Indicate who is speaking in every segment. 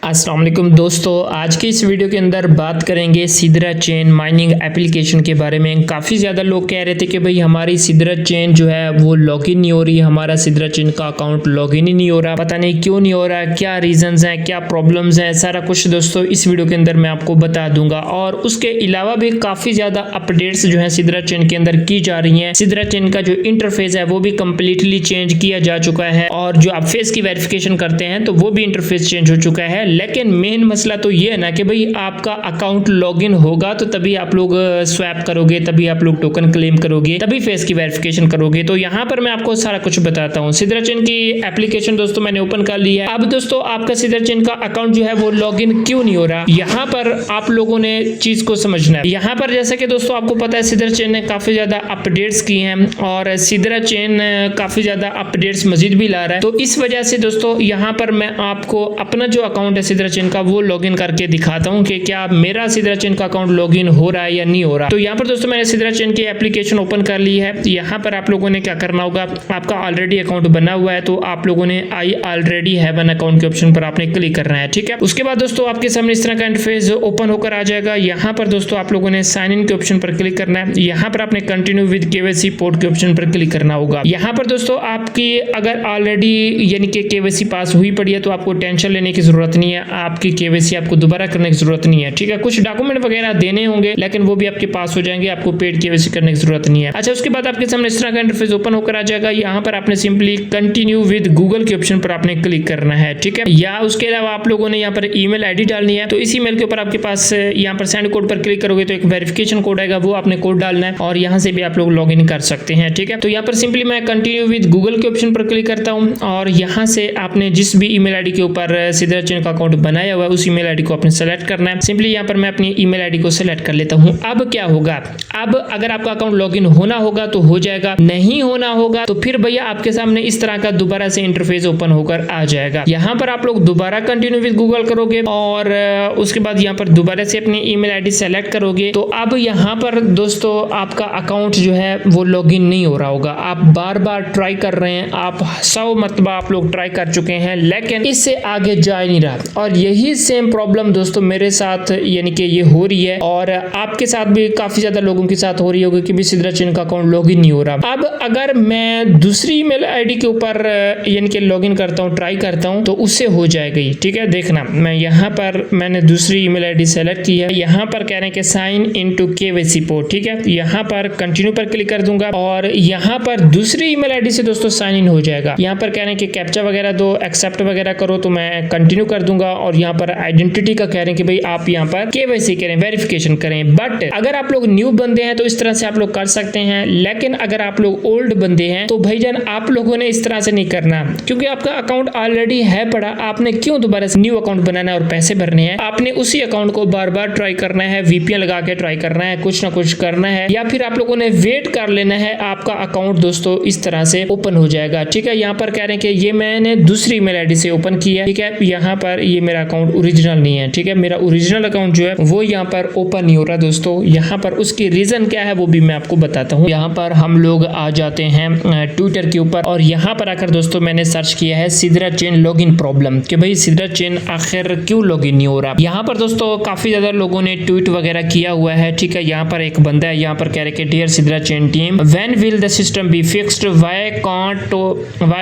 Speaker 1: अस्सलाम वालेकुम दोस्तों, आज की इस वीडियो के अंदर बात करेंगे सिद्रा चेन माइनिंग एप्लीकेशन के बारे में। काफ़ी ज़्यादा लोग कह रहे थे कि भाई हमारी सिद्रा चेन जो है वो लॉगिन नहीं हो रही, हमारा सिद्रा चेन का अकाउंट लॉगिन ही नहीं हो रहा, पता नहीं क्यों नहीं हो रहा, क्या रीजंस हैं, क्या प्रॉब्लम्स हैं, सारा कुछ दोस्तों इस वीडियो के अंदर मैं आपको बता दूंगा। और उसके अलावा भी काफ़ी ज़्यादा अपडेट्स जो है सिद्रा चेन के अंदर की जा रही हैं। सिद्रा चेन का जो इंटरफेस है वो भी कम्प्लीटली चेंज किया जा चुका है और जो आप फेस की वेरिफिकेशन करते हैं तो वो भी इंटरफेस चेंज हो चुका है। लेकिन मेन मसला तो ये है ना कि भाई आपका अकाउंट लॉगिन होगा तो तभी आप लोग स्वैप करोगे, तभी आप लोग टोकन क्लेम करोगे, तभी फेस की वेरिफिकेशन करोगे। तो यहाँ पर मैं आपको सारा कुछ बताता हूँ। सिद्रा चेन की एप्लीकेशन दोस्तों मैंने ओपन कर ली है। अब दोस्तों आपका सिद्रा चेन का अकाउंट जो है वो लॉगिन क्यों नहीं हो रहा, यहाँ पर आप लोगों ने चीज को समझना है। यहाँ पर जैसा कि दोस्तों आपको पता है सिद्रा चेन ने काफी ज्यादा अपडेट्स की हैं और सिद्रा चेन काफी ज्यादा अपडेट्स मजीद भी ला रहा है। तो इस वजह से दोस्तों यहाँ पर मैं आपको अपना जो अकाउंट है सिद्रा चेन का वो लॉगिन करके दिखाता हूँ कि क्या मेरा सिद्रा चेन का अकाउंट लॉगिन हो रहा है या नहीं हो रहा। तो यहाँ पर दोस्तों मैंने सिद्रा चेन की एप्लीकेशन ओपन कर ली है। यहाँ पर आप लोगों ने क्या करना होगा, आपका ऑलरेडी अकाउंट बना हुआ है तो आप लोगों ने I already have an account के ऑप्शन पर आपने क्लिक करना है, ठीक है। उसके बाद दोस्तों आपके सामने इस तरह का इंटरफेस ओपन होकर आ जाएगा। यहाँ पर दोस्तों आप लोगों ने साइन इन के ऑप्शन पर क्लिक करना है। यहाँ पर आपने कंटिन्यू विद केवाईसी पोर्ट के ऑप्शन पर क्लिक करना होगा। यहाँ पर दोस्तों आपकी अगर ऑलरेडी यानी कि केवाईसी पास हुई पड़ी है तो आपको टेंशन लेने की जरूरत नहीं है, आपकी केवाईसी आपको दोबारा करने की जरूरत नहीं है, ठीक है। कुछ डॉक्यूमेंट वगैरह देने होंगे लेकिन वो भी आपके पास हो जाएंगे, आपको पेड केवाईसी करने की जरूरत नहीं है। अच्छा, उसके बाद आपके सामने इस तरह का इंटरफेस ओपन होकर आ जाएगा। यहाँ पर आपने सिंपली कंटिन्यू विद गूगल के ऑप्शन पर आपने क्लिक करना है, ठीक है। या उसके अलावा आप लोगों ने यहाँ पर ईमेल आईडी डालनी है, तो इस ईमेल के ऊपर आपके पास यहाँ पर सेंड कोड पर क्लिक करोगे तो एक वेरिफिकेशन कोड आएगा, वो आपने कोड डालना है और यहाँ से भी आप लोग लॉग इन कर सकते हैं, ठीक है। तो यहाँ पर सिंपली मैं कंटिन्यू विद गूगल के ऑप्शन पर क्लिक करता हूँ और यहाँ से आपने जिस भी ईमेल आईडी के ऊपर सिद्रा चेन का अकाउंट बनाया हुआ है उस ईमेल आईडी को आपने सेलेक्ट करना है। सिंपली यहाँ पर मैं अपनी ईमेल आईडी को सेलेक्ट कर लेता हूँ। अब क्या होगा, अब अगर आपका अकाउंट लॉगिन होना होगा तो हो जाएगा, नहीं होना होगा तो फिर भैया आपके सामने इस तरह का दोबारा से इंटरफेस ओपन होकर आ जाएगा। यहाँ पर आप लोग दोबारा कंटिन्यू विद गूगल करोगे और उसके बाद यहाँ पर दोबारा से अपनी ईमेल आईडी सेलेक्ट करोगे। तो अब यहाँ पर दोस्तों आपका अकाउंट जो है वो लॉगिन नहीं हो रहा होगा। आप बार बार ट्राई कर रहे हैं, आप 100 मरतबा आप लोग ट्राई कर चुके हैं लेकिन इससे आगे जा नहीं रहा। और यही सेम प्रॉब्लम दोस्तों मेरे साथ यानी कि ये हो रही है और आपके साथ भी काफी ज्यादा लोगों के साथ हो रही होगी कि भी सिद्रा चेन का अकाउंट लॉगिन नहीं हो रहा। अब अगर मैं दूसरी ईमेल आईडी के ऊपर यानी कि लॉगिन करता हूँ, ट्राई करता हूँ तो उससे हो जाएगा, ठीक है। देखना मैं यहाँ पर मैंने दूसरी ईमेल आईडी सेलेक्ट की है। यहाँ पर कह रहे हैं कि sign in to KYC port, ठीक है। यहाँ पर कंटिन्यू पर क्लिक कर दूंगा और यहाँ पर दूसरी ईमेल आईडी से दोस्तों साइन इन हो जाएगा। यहाँ पर कह रहे हैं कि कैप्चा वगैरह दो, एक्सेप्ट वगैरह करो, तो मैं कंटिन्यू कर दूंगा। और यहाँ पर आइडेंटिटी का कह रहे हैं कि भाई आप यहाँ पर केवाईसी करें, वेरिफिकेशन करें। बट अगर आप लोग न्यू बंदे हैं तो इस तरह से आप लोग कर सकते हैं, लेकिन अगर आप लोग ओल्ड बंदे हैं तो भाईजान आप लोगों ने इस तरह से नहीं करना, क्योंकि आपका अकाउंट ऑलरेडी है पड़ा। आपने क्यों दोबारा से न्यू अकाउंट बनाना है और पैसे भरने हैं? आपने उसी अकाउंट को बार बार ट्राई करना है, वीपीएन लगा के ट्राई करना है, कुछ ना कुछ करना है, या फिर आप लोगों ने वेट कर लेना है। आपका अकाउंट दोस्तों इस तरह से ओपन हो जाएगा, ठीक है। यहाँ पर कह रहे हैं कि ये मैंने दूसरी ईमेल आईडी से ओपन किया है, ठीक है। यहाँ पर ये मेरा अकाउंट ओरिजिनल नहीं है, ठीक है। मेरा ओरिजिनल अकाउंट जो है वो यहाँ पर ओपन नहीं हो रहा दोस्तों। यहाँ पर उसकी रीजन क्या है वो भी मैं आपको बताता हूँ। यहाँ पर हम लोग आ जाते हैं ट्विटर के ऊपर और यहाँ पर आकर दोस्तों मैंने सर्च किया है सिद्रा चेन लॉगिन प्रॉब्लम, कि भाई सिद्रा चेन आखिर क्यों लॉगिन नहीं हो रहा। यहाँ पर दोस्तों काफी ज्यादा लोगों ने ट्वीट वगैरह किया हुआ है, ठीक है। यहाँ पर एक बंदा है, यहाँ पर कह रहे कि dear Sidra chain team, when will the system be fixed, why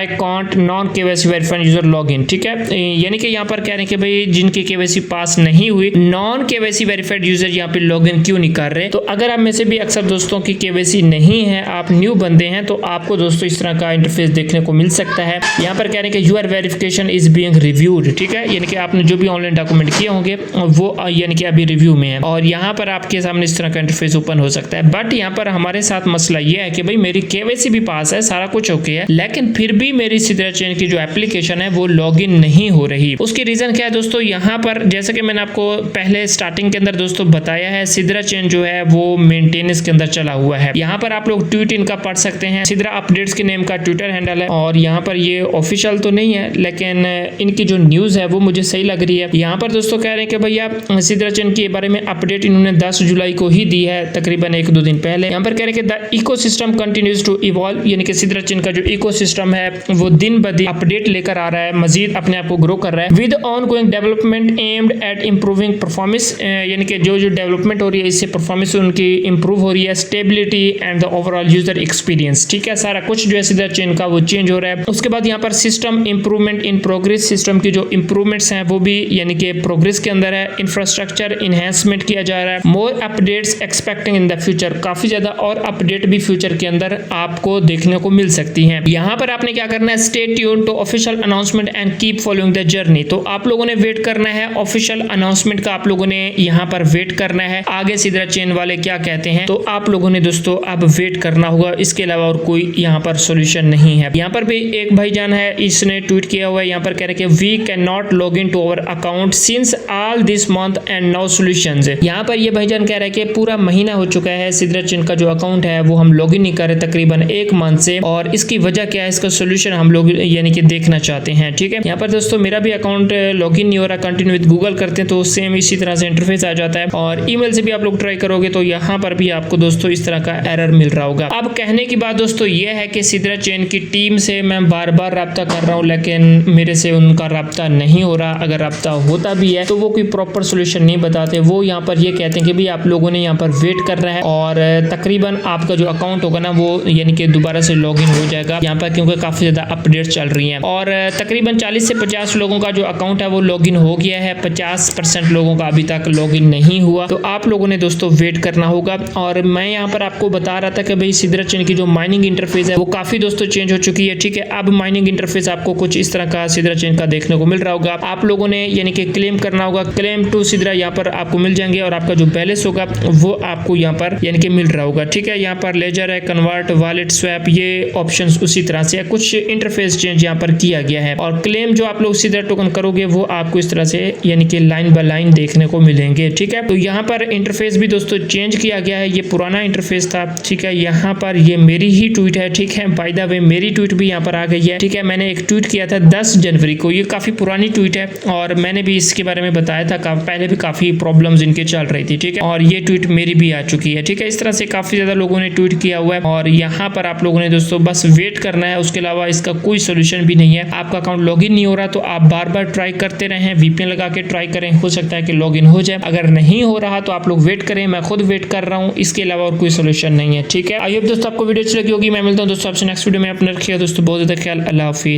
Speaker 1: can't non KYC verified user login, ठीक है। यानी कि यहाँ पर कह रहे हैं कि भाई जिनकी केवाईसी पास नहीं हुई, नॉन केवाईसी वेरीफाइड यूजर यहाँ पे लॉगिन क्यों नहीं कर रहे। तो अगर आप में से भी अक्सर दोस्तों की केवाईसी नहीं है, आप न्यू बंदे हैं, तो आपको दोस्तों इस तरह का इंटरफेस देखने को मिल सकता है। यहाँ पर कह रहे हैं कि your verification is being reviewed, ठीक है। यानी कि आपने जो भी ऑनलाइन डॉक्यूमेंट किए होंगे वो यानी कि अभी रिव्यू में है और यहाँ पर आपके सामने इस तरह का इंटरफेस ओपन हो सकता है। बट यहाँ पर हमारे साथ मसला ये है कि भाई मेरी केवाईसी भी पास है, सारा कुछ ओके है, लेकिन फिर भी मेरी सिद्रा चेन की जो एप्लीकेशन है वो लॉगिन नहीं हो रही। उसकी रीजन क्या है दोस्तों, यहाँ पर जैसे कि मैंने आपको पहले स्टार्टिंग के अंदर दोस्तों बताया है, सिद्रा चेन जो है वो मेंटेनेंस के अंदर चला हुआ है। यहाँ पर आप लोग ट्वीट इनका पढ़ सकते हैं, सिद्रा अपडेट्स के नेम का ट्विटर हैंडल है और यहाँ पर ये ऑफिशियल तो नहीं है लेकिन इनकी जो न्यूज है वो मुझे सही लग रही है। यहाँ पर दोस्तों कह रहे हैं कि भैया सिद्रा चेन के बारे में अपडेट इन्होंने 10 जुलाई को ही दी है, तकरीबन 1-2 दिन पहले। यहाँ पर कह रहे हैं कि the ecosystem continues to evolve, यानी कि सिद्रा चेन का जो इकोसिस्टम है वो दिन ब दिन अपडेट लेकर आ रहा है, मजीद अपने आप को ग्रो कर रहा है। With ongoing development aimed at improving performance, यानी कि जो डेवलपमेंट हो रही है इससे परफॉर्मेंस उनकी इंप्रूव हो रही है, stability and the overall user experience. ठीक है, सारा कुछ जो है सीधा चेन का वो चेंज हो रहा है। उसके बाद यहाँ पर system improvement in progress, system की जो इंप्रूवमेंट्स हैं वो भी यानी कि प्रोग्रेस के अंदर है। इंफ्रास्ट्रक्चर इनहेंसमेंट किया जा रहा है। More updates expecting in the future, काफी ज्यादा और अपडेट भी फ्यूचर के अंदर आपको देखने को मिल सकती हैं। यहाँ पर आपने क्या करना है, stay tuned to official announcement and keep following the journey. तो आप लोगों ने वेट करना है ऑफिशियल अनाउंसमेंट का, आप लोगों ने यहाँ पर वेट करना है आगे सिद्रा चेन वाले क्या कहते हैं, तो आप लोगों ने दोस्तों अब वेट करना होगा। इसके अलावा और कोई यहाँ पर सोल्यूशन नहीं है। यहाँ पर भी एक भाईजान है, इसने ट्वीट किया हुआ है, यहाँ पर कह रहे हैं कि we can not log in to our account since all this month and no solutions. यहाँ पर ये भाईजान कह रहा है कि पूरा महीना हो चुका है, सिद्रा चेन का जो अकाउंट है वो हम लॉग इन नहीं कर रहे तकरीबन 1 मंथ से, और इसकी वजह क्या है, इसका सोल्यूशन हम लोग यानी कि देखना चाहते हैं। ठीक है, यहाँ पर दोस्तों मेरा भी अकाउंट लॉग इन नहीं हो रहा, कंटिन्यू विद गूगल करते हैं तो सेम इसी तरह से इंटरफेस आ जाता है, और ईमेल से भी आप लोग ट्राई करोगे तो यहाँ पर भी आपको दोस्तों इस तरह का एरर मिल रहा होगा। अब कहने की बात दोस्तों ये है कि सिद्रा चेन की टीम से मैं बार बार राब्ता कर रहा हूँ, लेकिन मेरे से उनका राब्ता नहीं हो रहा। अगर राब्ता होता भी है तो वो कोई प्रॉपर सोल्यूशन नहीं बताते। वो यहाँ पर ये कहते हैं कि भाई आप लोगों ने यहाँ पर वेट करना है और तकरीबन आपका जो अकाउंट होगा ना वो यानी कि दोबारा से लॉग इन हो जाएगा यहाँ पर, क्योंकि काफी ज्यादा अपडेट चल रही हैं, और तकरीबन 40 से 50 लोगों का जो अकाउंट है वो लॉग इन हो गया है, 50% लोगों का अभी तक लॉग इन नहीं हुआ। तो आप लोगों ने दोस्तों वेट करना होगा। और मैं यहाँ पर आपको बता रहा था कि भाई सिद्रा चेन की जो माइनिंग इंटरफेस है वो काफी दोस्तों चेंज हो चुकी है। ठीक है, अब माइनिंग इंटरफेस आपको कुछ इस तरह का सिद्रा चेन का देखने को मिल रहा होगा। आप लोगों ने यानी कि क्लेम करना होगा, क्लेम टू सिद्रा यहाँ पर आपको मिल जाएंगे, और आपका जो बैलेंस होगा वो आपको यहाँ पर यानी कि मिल रहा होगा। ठीक है, यहाँ पर लेजर है, कन्वर्ट, वॉलेट स्वैप, ये ऑप्शंस उसी तरह से है, कुछ इंटरफेस चेंज यहाँ पर किया गया है। और क्लेम जो आप लोग सिद्रा टोकन करोगे वो आपको इस तरह से यानी कि लाइन बाय लाइन देखने को मिलेंगे। ठीक है, तो यहाँ पर इंटरफेस भी दोस्तों चेंज किया गया है, ये पुराना इंटरफेस था। ठीक है, यहाँ पर ये मेरी ही ट्वीट है। ठीक है, बाय द वे मेरी ट्वीट भी यहाँ पर आ गई है। ठीक है, मैंने एक ट्वीट किया था 10 जनवरी को, ये काफी पुरानी ट्वीट है और मैंने भी इसके बारे में बताया था, पहले भी काफी प्रॉब्लम्स इनके चल रही थी। ठीक है, और ये ट्वीट मेरी भी आ चुकी है। ठीक है, इस तरह से काफी ज्यादा लोगों ने ट्वीट किया हुआ है, और यहाँ पर आप लोगों ने दोस्तों बस वेट करना है, उसके अलावा इसका कोई सोल्यूशन भी नहीं है। आपका अकाउंट लॉगिन नहीं हो रहा तो आप बार बार ट्राई करते रहें, वीपीएन लगा के ट्राई करें, हो सकता है कि लॉगिन हो जाए। अगर नहीं हो रहा तो आप लोग वेट करें, मैं खुद वेट कर रहा हूँ, इसके अलावा और कोई सोल्यूशन नहीं है। ठीक है, आई होप दोस्तों आपको वीडियो अच्छी लगी होगी। मैं मिलता हूँ दोस्तों आपसे नेक्स्ट वीडियो में। अपना रखिएगा दोस्तों, बहुत ज्यादा ख्याल। अल्लाह हाफिज।